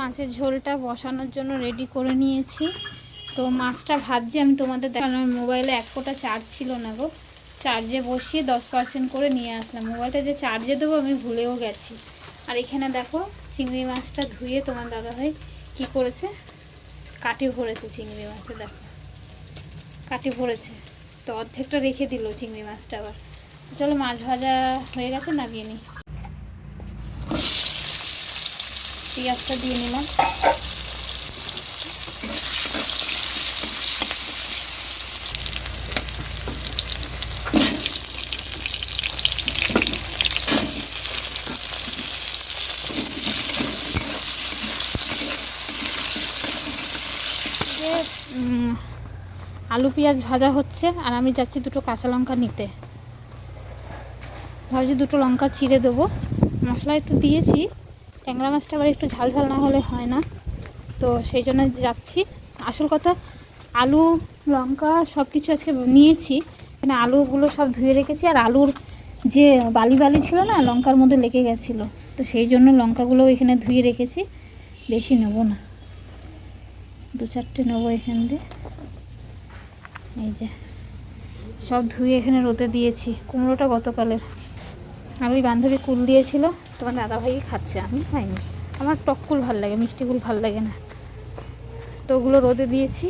মাছের ঝোলটা বসানোর জন্য রেডি করে নিয়েছি। তো মাছটা ভাজছি আমি তোমাদের দেখালাম। মোবাইলে এক ফোঁটা চার্জ ছিল না গো, চার্জে বসিয়ে 10% করে নিয়ে আসলাম। মোবাইলটা যে চার্জে দেবো আমি ভুলেও গেছি। আর এখানে দেখো চিংড়ি মাছটা ধুয়ে তোমার দাদাভাই কী করেছে, কাটি ভরেছে চিংড়ি মাছে। দেখো কাটি ভরেছে, তো অর্ধেকটা রেখে দিল চিংড়ি মাছটা। আবার চলো মাছ ভাজা হয়ে গেছে, নামিয়ে নিই। পেঁয়াজটা দিয়ে নিলাম। আলু পেঁয়াজ ভাজা হচ্ছে আর আমি যাচ্ছি দুটো কাঁচা লঙ্কা নিতে। ভাবছি দুটো লঙ্কা ছিঁড়ে দেবো। মশলা একটু দিয়েছি, ট্যাংরা মাছটা আবার একটু ঝাল ঝাল না হলে হয় না, তো সেই জন্য যাচ্ছি। আসল কথা আলু লঙ্কা সব কিছু আজকে নিয়েছি, মানে আলুগুলো সব ধুয়ে রেখেছি। আর আলুর যে বালি বালি ছিল না, লঙ্কার মধ্যে লেগে গেছিলো, তো সেই জন্য লঙ্কাগুলো এখানে ধুয়ে রেখেছি। বেশি নেবো না, 2-4টে নেবো এখান দিয়ে। এই যে সব ধুয়ে এখানে রোদে দিয়েছি। কুমড়োটা গতকালের, আর ওই বান্ধবী কুল দিয়েছিল, তোমার দাদাভাই খাচ্ছে, আমি খাইনি। আমার টক কুল ভাল লাগে, মিষ্টি কুল ভাল লাগে না, তো ওগুলো রোদে দিয়েছি।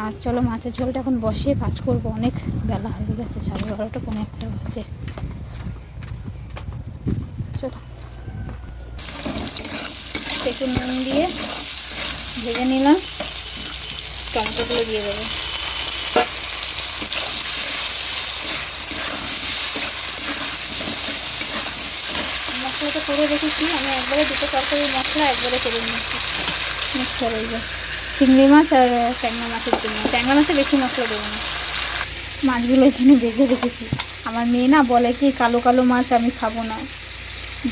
আর চলো মাছের ঝোলটা এখন বসিয়ে কাজ করবো। অনেক বেলা হয়ে গেছে, 12:30 পৌনে 1টা বাজে। চলো একটু নুন দিয়ে ভেজে নিলাম, টমেটোগুলো দিয়ে দেবো। মশলাটা করে রেখেছি আমি, একবারে দুটো তরকারি মশলা একবারে করে নিয়েছি মিক্সার। এই যে চিংড়ি মাছ আর ট্যাংরা মাছের জন্য, ট্যাংরা মাছে বেশি মশলা দেবো না। মাছগুলো এখানে ভেজে রেখেছি। আমার মেয়ে না বলে কি কালো কালো মাছ আমি খাবো না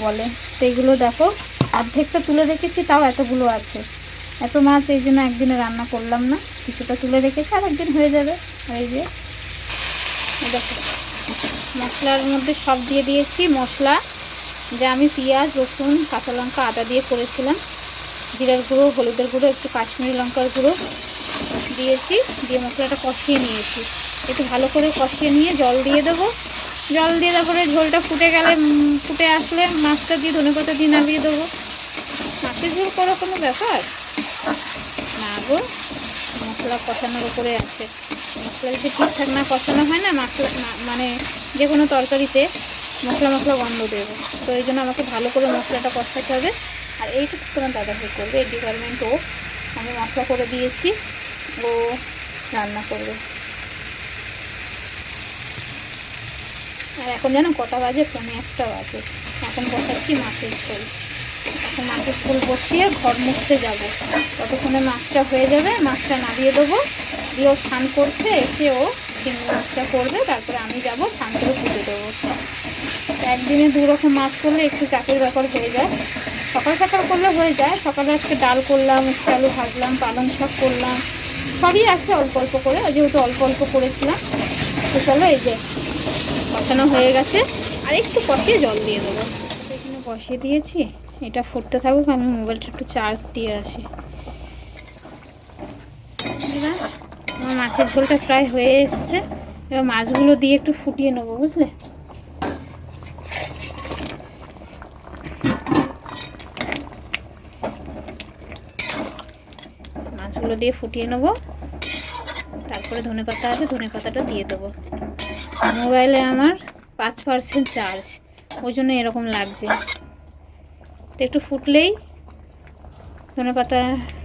বলে, সেইগুলো দেখো অর্ধেকটা তুলে রেখেছি, তাও এতগুলো আছে। এত মাছ এই জন্য একদিনে রান্না করলাম না, কিছুটা তুলে রেখেছি, আর একদিন হয়ে যাবে। আর এই যে দেখো মশলার মধ্যে সব দিয়ে দিয়েছি মশলা, যে আমি পেঁয়াজ রসুন কাঁচা লঙ্কা আদা দিয়ে করেছিলাম। জিরার গুঁড়ো হলুদের গুঁড়ো একটু কাশ্মীরি লঙ্কার গুঁড়ো দিয়েছি, দিয়ে মশলাটা কষিয়ে নিয়েছি। একটু ভালো করে কষিয়ে নিয়ে জল দিয়ে দেবো। জল দিয়ে তারপরে ঝোলটা ফুটে গেলে, ফুটে আসলে মাছটা দিয়ে ধনেপাতা দিয়ে নামিয়ে দেবো। মাছের ঝোল করা কোনো ব্যাপার না গো, মশলা কষানোর উপরে আছে। মশলা যদি ঠিকঠাক না কষানো হয় না, মশলা মানে যে কোনো তরকারিতে মশলা গন্ধ দেবো। তো এই জন্য আমাকে ভালো করে মশলাটা কষাতে হবে। আর এইটুকু তোমার দাদাভাই করবে, এই ডিপার্টমেন্ট ও। আমি মশলা করে দিয়েছি, ও রান্না করবে। আর এখন যেন কটা বাজে, পৌনে 1টা বাজে। এখন বসাচ্ছি মাছের ঝোল। এখন মাছের ঝোল বসিয়ে ঘর মুছতে যাবো। ততক্ষণে মাছটা হয়ে যাবে, মাছটা নামিয়ে দেবো। দিয়ে ও স্নান করছে, এসে ও চিংড়ি মাছটা করবে, তারপরে আমি যাবো স্নান করে পুজো দেবো। একদিনে 2 রকম মাছ করলে একটু চাপের ব্যাপার হয়ে যায়। সকাল সকাল করলে হয়ে যায়। সকালে আজকে ডাল করলাম, একটু আলু ভাজলাম, পালং শাক করলাম, সবই আছে অল্প অল্প করে, যেহেতু অল্প অল্প করেছিলাম। তো চলো এই যে কষানো হয়ে গেছে, আর একটু কষিয়ে জল দিয়ে দেবো। এখানে বসিয়ে দিয়েছি, এটা ফুটতে থাকুক, আমি মোবাইলটা একটু চার্জ দিয়ে আসি। আমার মাছের ঝোলটা প্রায় হয়ে এসছে, এবার মাছগুলো দিয়ে একটু ফুটিয়ে নেবো, বুঝলে। মাছগুলো দিয়ে ফুটিয়ে নেবো, তারপরে ধনেপাতা আছে, ধনেপাতাটা দিয়ে দেবো। মোবাইলে আমার 5% চার্জ, ওই জন্য এরকম লাগছে। তো একটু ফুটলেই ধনেপাতা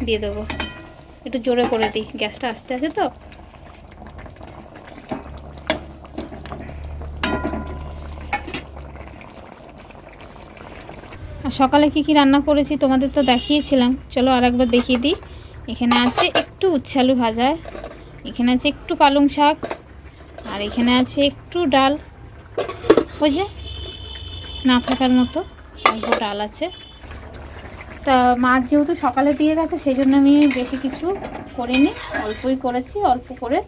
দিয়ে দেবো। একটু জোরে করে দিই, গ্যাসটা আস্তে আছে তো। আর সকালে কি রান্না করেছি তোমাদের তো দেখিয়েছিলাম, চলো আর একবার দেখিয়ে দিই। এখানে আছে একটু উচ্ছে আলু ভাজা, এখানে আছে একটু পালং শাক, আর এখানে আছে একটু ডাল, ওই যে না থাকার মতো অল্প ডাল আছে। তা মাছ যেহেতু সকালে দিয়ে গেছে, সেই জন্য আমি বেশি কিছু করিনি, অল্পই করেছি, অল্প করে।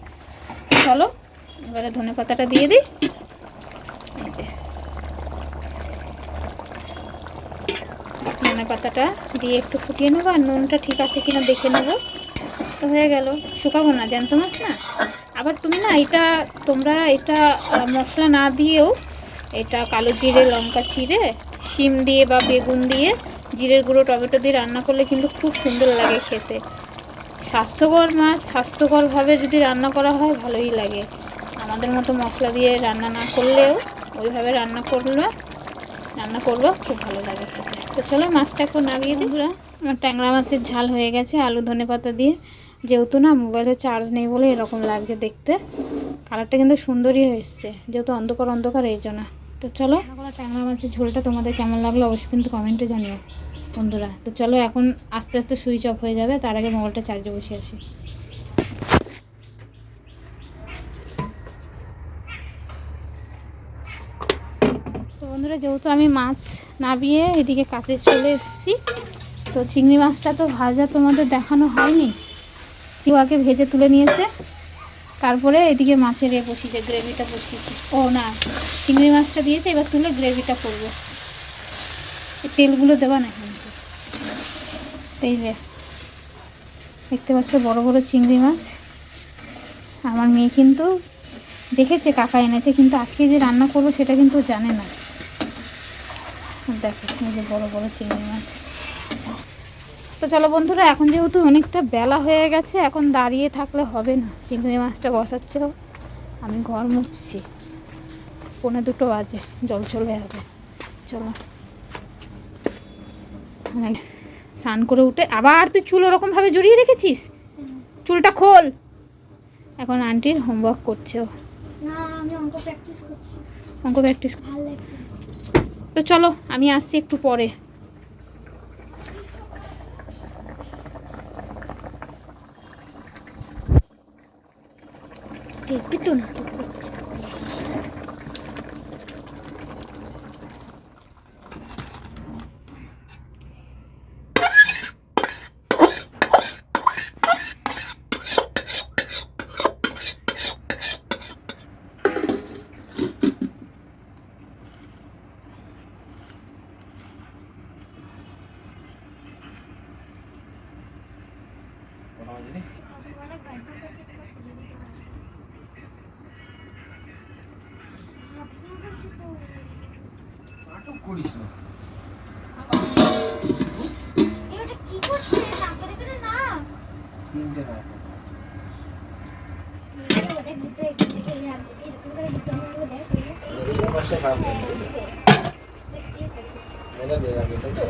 চলো এবারে ধনেপাতাটা দিয়ে দিই। এই যে ধনে পাতাটা দিয়ে একটু ফুটিয়ে নেবো, আর নুনটা ঠিক আছে কিনা দেখে নেবো। তো হয়ে গেল, শুকাবো না, জ্যান্ত মাছ না। আবার তুমি না তোমরা এটা মশলা না দিয়েও এটা কালো জিরে লঙ্কা চিড়ে শিম দিয়ে বা বেগুন দিয়ে জিরের গুঁড়ো টমেটো দিয়ে রান্না করলে কিন্তু খুব সুন্দর লাগে খেতে। স্বাস্থ্যকর মাছ স্বাস্থ্যকরভাবে যদি রান্না করা হয় ভালোই লাগে। আমাদের মতো মশলা দিয়ে রান্না না করলেও ওইভাবে রান্না করবো, খুব ভালো লাগে খেতে। তো চলো মাছটা একটু নামিয়ে দিই। আমার ট্যাংরা মাছের ঝাল হয়ে গেছে আলু ধনে পাতা দিয়ে। যেহেতু না মোবাইলে চার্জ নেই বলে এরকম লাগছে দেখতে, কালারটা কিন্তু সুন্দরই হয়েছে, যেহেতু অন্ধকার এই জন্য। তো চলো, ট্যাংরা মাছের ঝোলটা তোমাদের কেমন লাগলো অবশ্যই কিন্তু কমেন্টে জানিও বন্ধুরা। তো চলো এখন আস্তে আস্তে সুইচ অফ হয়ে যাবে, তার আগে মোবাইলটা চার্জে বসে আসি। তো বন্ধুরা, যেহেতু আমি মাছ নামিয়ে এদিকে কাছে চলে এসেছি, তো চিংড়ি মাছটা তো ভাজা তোমাদের দেখানো হয়নি, চিওয়াকে ভেজে তুলে নিয়েছে, তারপরে এদিকে মাছের বসিয়েছে, গ্রেভিটা বসিয়েছি। ও না, চিংড়ি মাছটা দিয়েছে, এবার তুলে গ্রেভিটা করবো। তেলগুলো দেওয়া না কিন্তু। এই যে দেখতে পাচ্ছ বড় বড় চিংড়ি মাছ। আমার মেয়ে কিন্তু দেখেছে কাকা এনেছে, কিন্তু আজকে যে রান্না করবো সেটা কিন্তু জানে না। দেখো এই যে বড় বড় চিংড়ি মাছ। তো চলো বন্ধুরা, এখন যেহেতু অনেকটা বেলা হয়ে গেছে, এখন দাঁড়িয়ে থাকলে হবে না, চিংড়ি মাছটা বসাচ্ছে, আমি ঘর মুছছি, 1:45 বাজে, জল চলে যাবে। চলো স্নান করে উঠে আবার তুই চুল ওরকমভাবে জড়িয়ে রেখেছিস, চুলটা খোল। এখন আন্টির হোমওয়ার্ক করছে ও। অঙ্ক প্র্যাকটিস। তো চলো আমি আসছি একটু পরে। দেখবি তো নাটক করছে। করিস না, এটা কি করছিস? নাম্বারে করে না। তিনটে না এটা দিতে এখানে এরকম করে দিতে হবে দেখ। এই মাসে খারাপ হয়ে গেছে। এটা দে আগে তাইতো।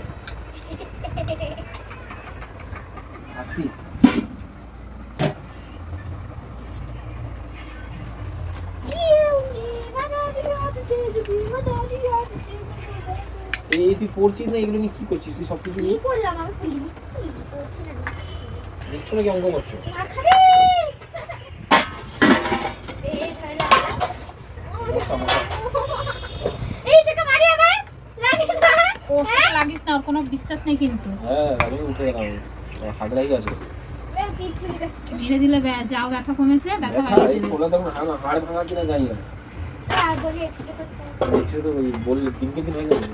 আসিস এই তুই পড়ছিস না, এগুলো নিয়ে কি করছিস? তুই সব কিছু কি করলাম? আমি তো লিখছি, পড়ছি না। লিখছো নাকি অঙ্ক করছো? মার খাবে। এই ধরে এইটাকে মারি আবার লাগি না। ও সব লাগিস না, ওর কোনো বিশ্বাস নেই কিন্তু। হ্যাঁ আমি উঠে গেলাম, হাত লাগি আছে। মেরে দিলে যাও, ব্যথা কমেছে, ব্যথা বাড়িয়ে দেবে। ওলা দেখুন হাড় ভাঙা কিনা জানি না। আর বলি এক্সট্রা করতে হবে। দেখছি তো ওই বললে 3 দিন হয়ে গেল।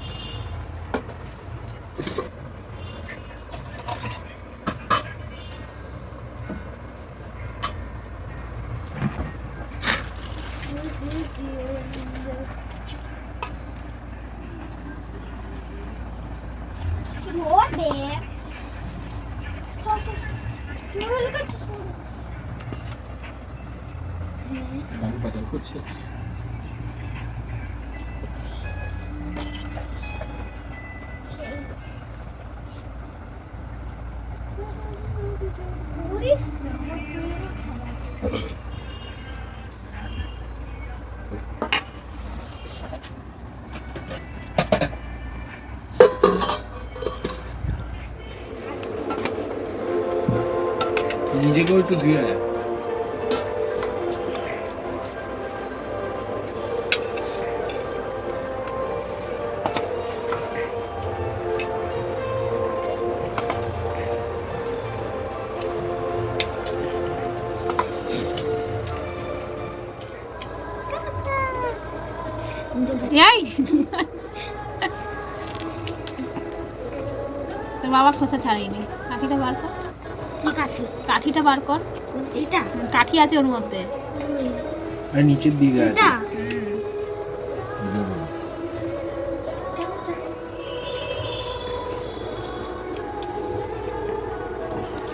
আমি বাজার করছি। নিজেকেও একটু ধুয়ে নেয়। এই তোর বাবা খোসা ছাড়িনি। কাঠিটা বার কর, কি কাঠি? কাঠিটা বার কর। এটা কাঠি আছে ওর মধ্যে। আর নিচের দিকে আছে এটা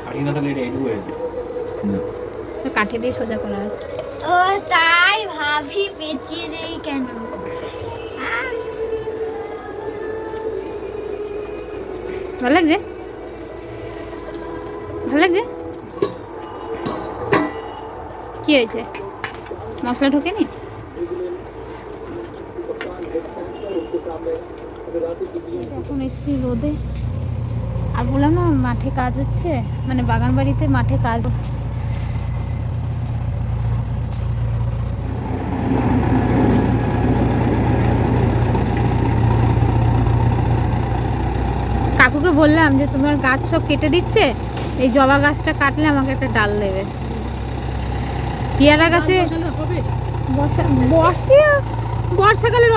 কাটি না তাহলে এটা এটু হয়ে যায়। তো কাঠি দিয়ে সোজা করা আছে। ও তাই ভাবি পেঁচিয়ে নেই কেন? ভালো লাগছে, ভালো লাগছে। কি হয়েছে, মশলা ঢোকেনি? এখন এসছি রোদে, আর বললাম না মাঠে কাজ হচ্ছে, মানে বাগান বাড়িতে মাঠে কাজ। কাকুকে বললাম যে তোমার গাছ সব কেটে দিচ্ছে, এই জবা গাছটা কাটলে আমাকে একটা ডাল দেবে। পেয়ারা গাছে বর্ষাকালের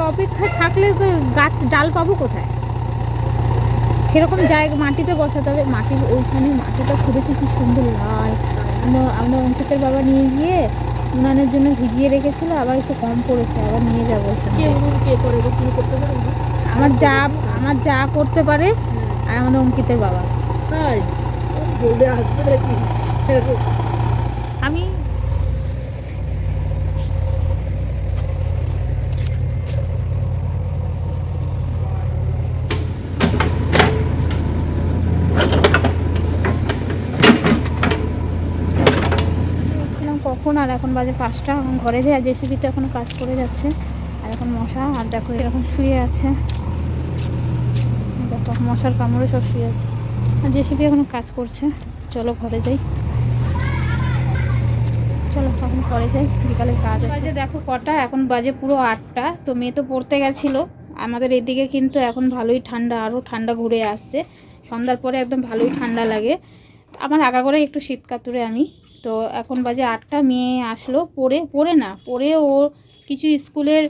অপেক্ষায় থাকলে তো গাছ ডাল পাবো কোথায়? সেরকম জায়গা মাটিতে বসাতে হবে। মাটির ওইখানে মাটিটা খুঁড়েছে কি সুন্দর লাল। আমরা অঙ্কিতের বাবা নিয়ে গিয়ে উনানের জন্য ভিজিয়ে রেখেছিল, আবার একটু কম পড়েছে, আবার নিয়ে যাবো। আমার যা করতে পারে, আর আমাদের অঙ্কিতের বাবা। আমি কখন, আর এখন বাজে 5টা। এখন ঘরে যাই, আর জেসিবিটা এখনো কাজ করে যাচ্ছে। আর এখন মশা, আর দেখো এরকম শুয়ে আছে, দেখো মশার কামড়ে সব শুয়ে আছে, আর জেসিবি এখনো কাজ করছে। চলো ঘরে যাই, চলো এখন ঘরে যাই, বিকালে কাজ আছে। দেখো কটা, এখন বাজে পুরো 8টা। তো মেয়ে তো পড়তে গেছিলো। আমাদের এদিকে কিন্তু এখন ভালোই ঠান্ডা, আরও ঠান্ডা ঘুরে আসছে। সন্ধ্যার পরে একদম ভালোই ঠান্ডা লাগে। আমার আগা করে একটু শীত কাতুরে আমি। তো এখন বাজে 8টা, মেয়ে আসলো পড়ে ও কিছু স্কুলের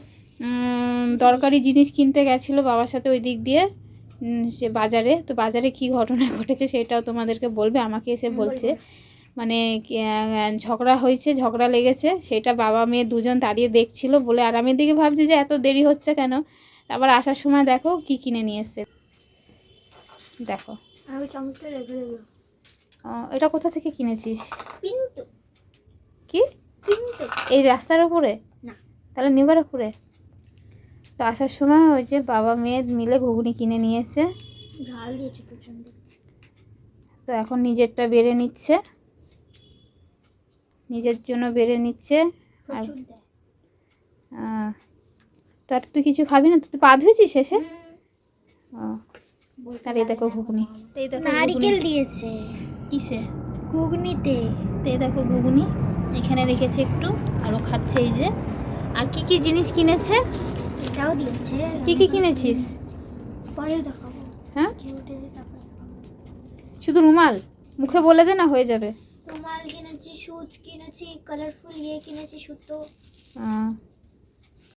দরকারি জিনিস কিনতে গেছিলো বাবার সাথে ওই দিক দিয়ে সে বাজারে। তো বাজারে কি ঘটনা ঘটেছে সেটাও তোমাদেরকে বলবে। আমাকে এসে বলছে মানে ঝগড়া হয়েছে, ঝগড়া লেগেছে, সেটা বাবা মেয়ে দুজন দাঁড়িয়ে দেখছিল বলে। আর আমি দিকে ভাবছি যে এত দেরি হচ্ছে কেন। তারপর আসার সময় দেখো কি কিনে নিয়ে এসছে, দেখো। আমি চামচটা রেখে দেবো। এটা কোথা থেকে কিনেছিস? পিন্টু। কি পিন্টু? এই রাস্তার উপরে? না, তাহলে নিবারপুরে। তো আসার সময় ওই যে বাবা মেয়ে মিলে ঘুগনি কিনে নিয়ে এসে, ঝাল দিয়েছে প্রচন্ড। তো এখন নিজেরটা বেড়ে নিচ্ছে, নিজের জন্য বেড়ে নিচ্ছে। আর তো আর তুই কিছু খাবি না? তুই পা ধুয়েছিস শেষে? তাহলে এই দেখো ঘুগনি, এই দেখো নারকেল দিয়েছে। কিসে? ঘুগনিতে। তো এই দেখো ঘুগনি এখানে রেখেছে একটু, আরও খাচ্ছে এই যে। আর কি কি জিনিস কিনেছে? এটাও দিয়েছে। কি কি কিনেছিস? পরে দেখাবো। হ্যাঁ, খেয়ে উঠে তারপর দেখাবো। শুধু রুমাল মুখে বলে দে না, হয়ে যাবে। রুমাল কিনেছি, সুচ কিনেছি, কালারফুল কিনেছি সুতো।